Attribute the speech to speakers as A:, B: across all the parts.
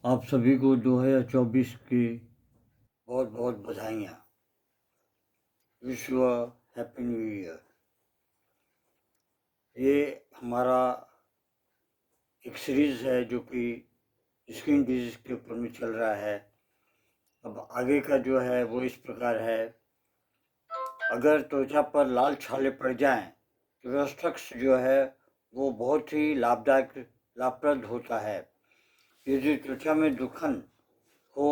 A: आप सभी को 2024 की बहुत बहुत बधाइयाँ। Wish you a happy new year. ये हमारा एक सीरीज़ है जो कि स्किन डिजीज के ऊपर में चल रहा है। अब आगे का जो है वो इस प्रकार है। अगर त्वचा पर लाल छाले पड़ जाएं तो रेस्ट्रक्स जो है वो बहुत ही लाभप्रद होता है। यदि त्वचा में दुखन हो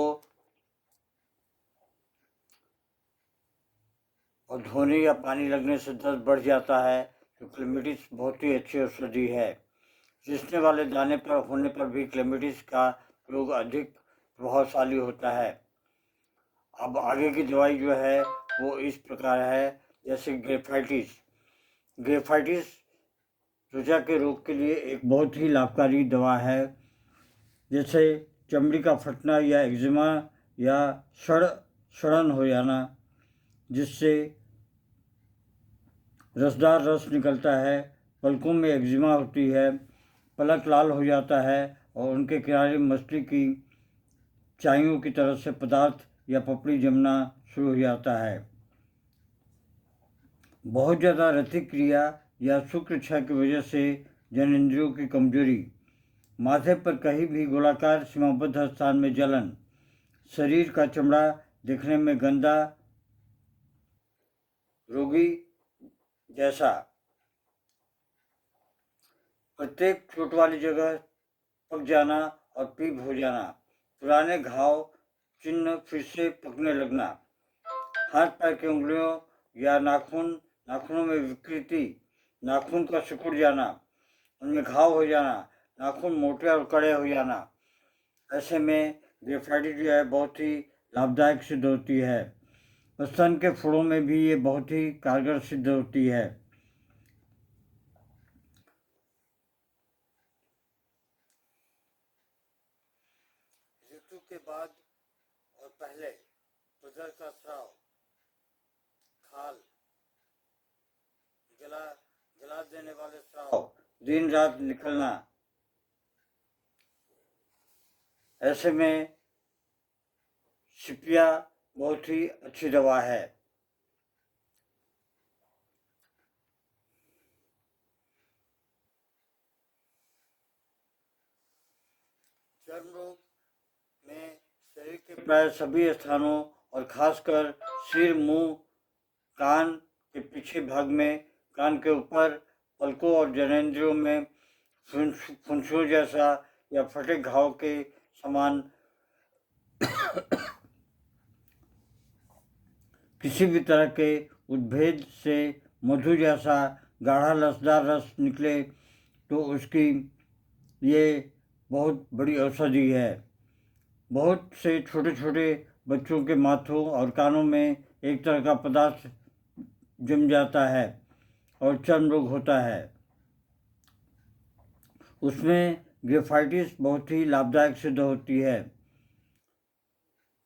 A: और धोने या पानी लगने से दर्द बढ़ जाता है तो क्लेमिटिस बहुत ही अच्छी औषधि है। रिसने वाले दाने पर होने पर भी क्लेमिटिस का प्रयोग अधिक प्रभावशाली होता है। अब आगे की दवाई जो है वो इस प्रकार है, जैसे ग्रेफाइटिस त्वचा के रोग के लिए एक बहुत ही लाभकारी दवा है। जैसे चमड़ी का फटना या एक्जिमा या सड़न हो जाना, जिससे रसदार रस निकलता है। पलकों में एक्जिमा होती है, पलक लाल हो जाता है और उनके किनारे मछली की चाइयों की तरह से पदार्थ या पपड़ी जमना शुरू हो जाता है। बहुत ज़्यादा रतिक क्रिया या शुक्र क्षय की वजह से जननेंद्रियों की कमजोरी, माथे पर कहीं भी गोलाकार सीमाबद्ध स्थान में जलन, शरीर का चमड़ा दिखने में गंदा रोगी जैसा, प्रत्येक चोट वाली जगह पक जाना और पीप हो जाना, पुराने घाव चिन्ह फिर से पकने लगना, हाथ पैर की उंगलियों या नाखूनों में विकृति, नाखून का सिकुड़ जाना, उनमें घाव हो जाना, नाखून मोटे और कड़े हो जाना। ऐसे में ग्रेफाइटिस जो है बहुत ही लाभदायक सिद्ध होती है। स्तन के फोड़ों में भी ये बहुत ही कारगर सिद्ध होती है। ऋतु के बाद और पहले उदर का स्राव, खाल, जला देने वाले स्राव, दिन रात निकलना, ऐसे में सिपिया बहुत ही अच्छी दवा है। चर्म रोग में शरीर के प्राय सभी स्थानों और खासकर सिर, मुंह, कान के पीछे भाग में, कान के ऊपर, पलकों और जननेंद्रियों में फुंसियों जैसा या फटे घाव के समान किसी भी तरह के उद्भेद से मधु जैसा गाढ़ा लसदार रस निकले तो उसकी ये बहुत बड़ी औषधि है। बहुत से छोटे छोटे बच्चों के माथों और कानों में एक तरह का पदार्थ जम जाता है और चर्म रोग होता है। उसमें ग्रेफाइटिस बहुत ही लाभदायक सिद्ध होती है।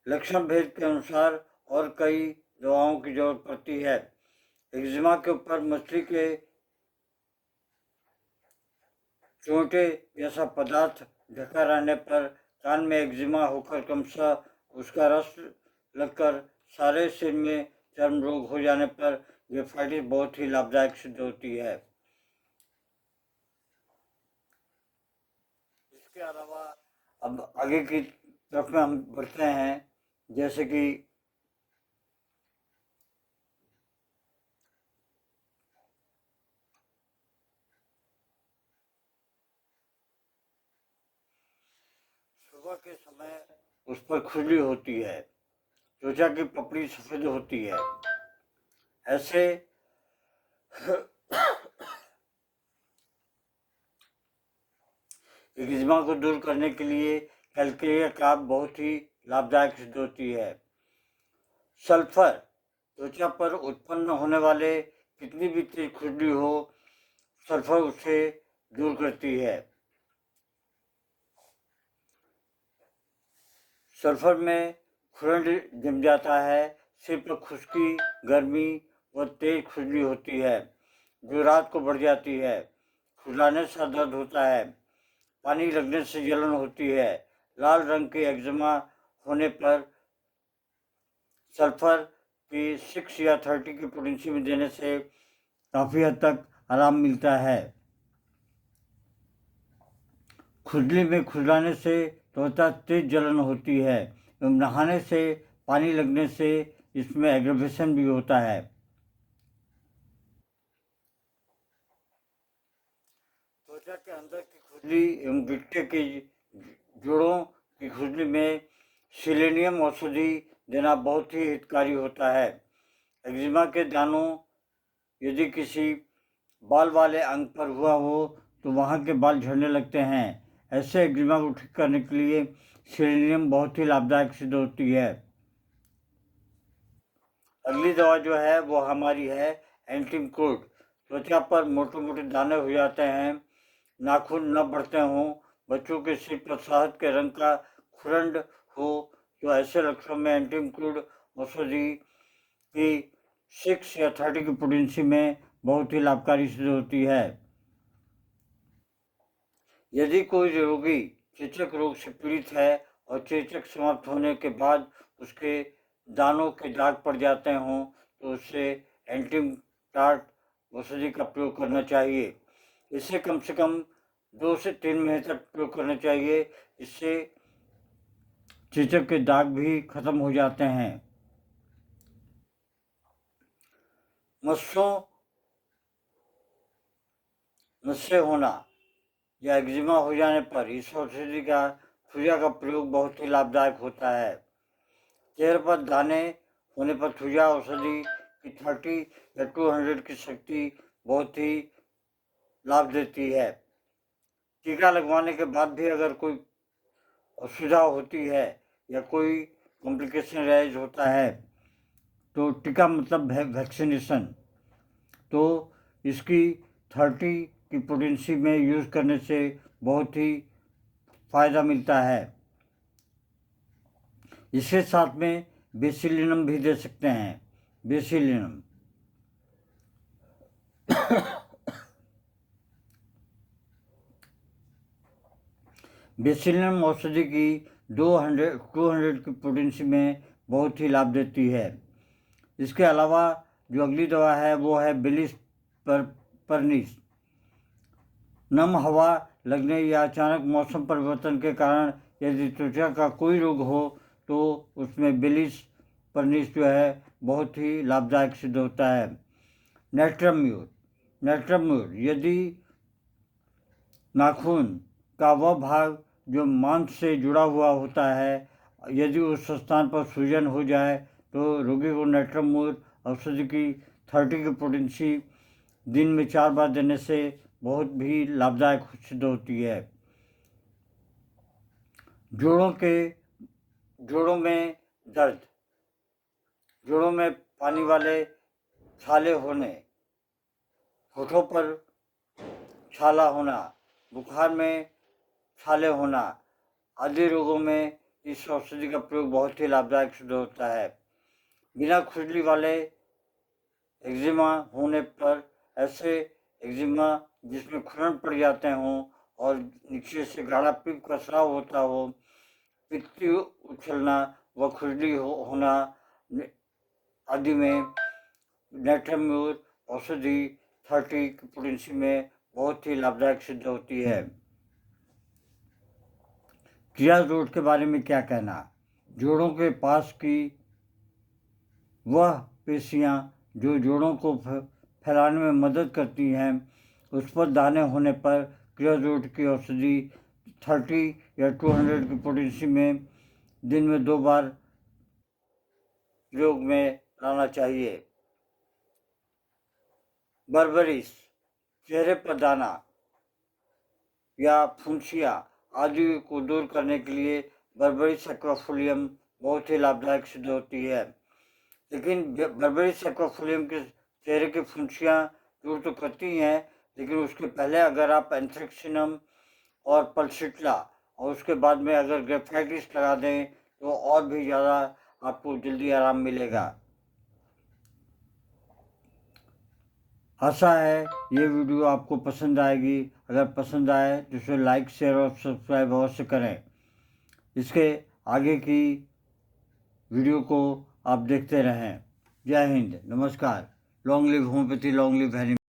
A: लक्षण भेद के अनुसार और कई दवाओं की जरूरत पड़ती है। एक्जिमा के ऊपर मछली के चोटे जैसा पदार्थ ढका रहने पर कान में एक्जिमा होकर क्रमशः उसका रस लगकर सारे सिर में चर्म रोग हो जाने पर ग्रेफाइटिस बहुत ही लाभदायक सिद्ध होती है। इसके अलावा अब आगे की तरफ में हम बढ़ते हैं, जैसे कि सुबह के समय उस पर खुजली होती है, त्वचा की पपड़ी सफेद होती है। ऐसे एक्जिमा को दूर करने के लिए कैलकेरिया काप बहुत ही लाभदायक सिद्ध होती है। सल्फर त्वचा पर उत्पन्न होने वाले कितनी भी तेज खुजली हो, सल्फर उसे दूर करती है। सल्फर में खुरंड जम जाता है, सिर पर खुश्की, गर्मी व तेज खुजली होती है जो रात को बढ़ जाती है। खुजलाने से दर्द होता है, पानी लगने से जलन होती है, लाल रंग के एक्जिमा होने पर सल्फर की 6 या 30 की पोटेंसी में देने से काफ़ी हद तक आराम मिलता है। खुजली में खुजलाने से त्वचा तेज जलन होती है एवं नहाने से, पानी लगने से इसमें एग्रेवेशन भी होता है। त्वचा के अंदर की खुजली एवं गिट्टे के जोड़ों की खुजली में सेलेनियम औषधि देना बहुत ही हितकारी होता है। एक्जिमा के दानों यदि किसी बाल वाले अंग पर हुआ हो तो वहाँ के बाल झड़ने लगते हैं। ऐसे एक्जिमा को ठीक करने के लिए सेलेनियम बहुत ही लाभदायक सिद्ध होती है। अगली दवा जो है वो हमारी है एंटीमकोड। त्वचा पर मोटे मोटे दाने हो जाते हैं, नाखून न बढ़ते हों, बच्चों के सिर पर शहद के रंग का खुरंड हो, तो ऐसे लक्षणों में एंटीमकोड औषधि की 6 या 30 की पोटेंसी में बहुत ही लाभकारी सिद्ध होती है। यदि कोई रोगी चेचक रोग से पीड़ित है और चेचक समाप्त होने के बाद उसके दानों के दाग पड़ जाते हों तो उससे एंटीटार्ट औषधि का प्रयोग करना चाहिए। इसे कम से कम 2 से 3 महीने तक प्रयोग करना चाहिए। इससे चेचक के दाग भी खत्म हो जाते हैं। मस्से होना या एक्जिमा हो जाने पर इस औषधि का थुजा का प्रयोग बहुत ही लाभदायक होता है। चेहरे पर दाने होने पर थुजा औषधि की 30 या 200 की शक्ति बहुत ही लाभ देती है। टीका लगवाने के बाद भी अगर कोई असुविधा होती है या कोई कॉम्प्लिकेशन राइज होता है तो टीका मतलब वैक्सीनेशन, तो इसकी 30 की पोटेंसी में यूज़ करने से बहुत ही फ़ायदा मिलता है। इसके साथ में बेसिलिनम भी दे सकते हैं। बेसिलिनम बेसिलिनम औषधि की 200 की पोटेंसी में बहुत ही लाभ देती है। इसके अलावा जो अगली दवा है वो है बिलिस परनिस। नम हवा लगने या अचानक मौसम परिवर्तन के कारण यदि त्वचा का कोई रोग हो तो उसमें बिलिस परनिस जो है बहुत ही लाभदायक सिद्ध होता है। नेट्रम्यूर यदि नाखून का वह भाग जो मांस से जुड़ा हुआ होता है, यदि उस स्थान पर सूजन हो जाए तो रोगी को नेट्रम्यूर औषधि की 30 की पोटेंसी दिन में 4 बार देने से बहुत भी लाभदायक सिद्ध होती है। जोड़ों में दर्द, जोड़ों में पानी वाले छाले होने, होठों पर छाला होना, बुखार में छाले होना आदि रोगों में इस औषधि का प्रयोग बहुत ही लाभदायक सिद्ध होता है। बिना खुजली वाले एक्जिमा होने पर, ऐसे एक्जिमा जिसमें खुरन पड़ जाते हों और नीचे से गाढ़ा पीप का स्राव होता हो, पित्ती उछलना व खुजली होना आदि में नेट्रम्यूर औषधि 30 की पोटेंसी में बहुत ही लाभदायक सिद्ध होती है। क्रियाजोड़ के बारे में क्या कहना? जोड़ों के पास की वह पेशियां जो जोड़ों को फैलाने में मदद करती हैं, उस पर दाने होने पर क्रियाजोड़ की औषधि 30 या 200 की पोटेंसी में दिन में 2 बार प्रयोग में लाना चाहिए। बर्बरिस चेहरे पर दाना या फुंसियाँ आदि को दूर करने के लिए बर्बरिस एक्वाफोलियम बहुत ही लाभदायक सिद्ध होती है। लेकिन बर्बरिस एक्वाफोलियम के चेहरे की फुंसियाँ दूर तो करती हैं, लेकिन उसके पहले अगर आप एंथ्रेक्सिनम और पल्सिट्ला और उसके बाद में अगर ग्रेफाइटिस लगा दें तो और भी ज़्यादा आपको जल्दी आराम मिलेगा। आशा है ये वीडियो आपको पसंद आएगी। अगर पसंद आए तो इसे लाइक, शेयर और सब्सक्राइब अवश्य करें। इसके आगे की वीडियो को आप देखते रहें। जय हिंद, नमस्कार। Long live homeopathy, long live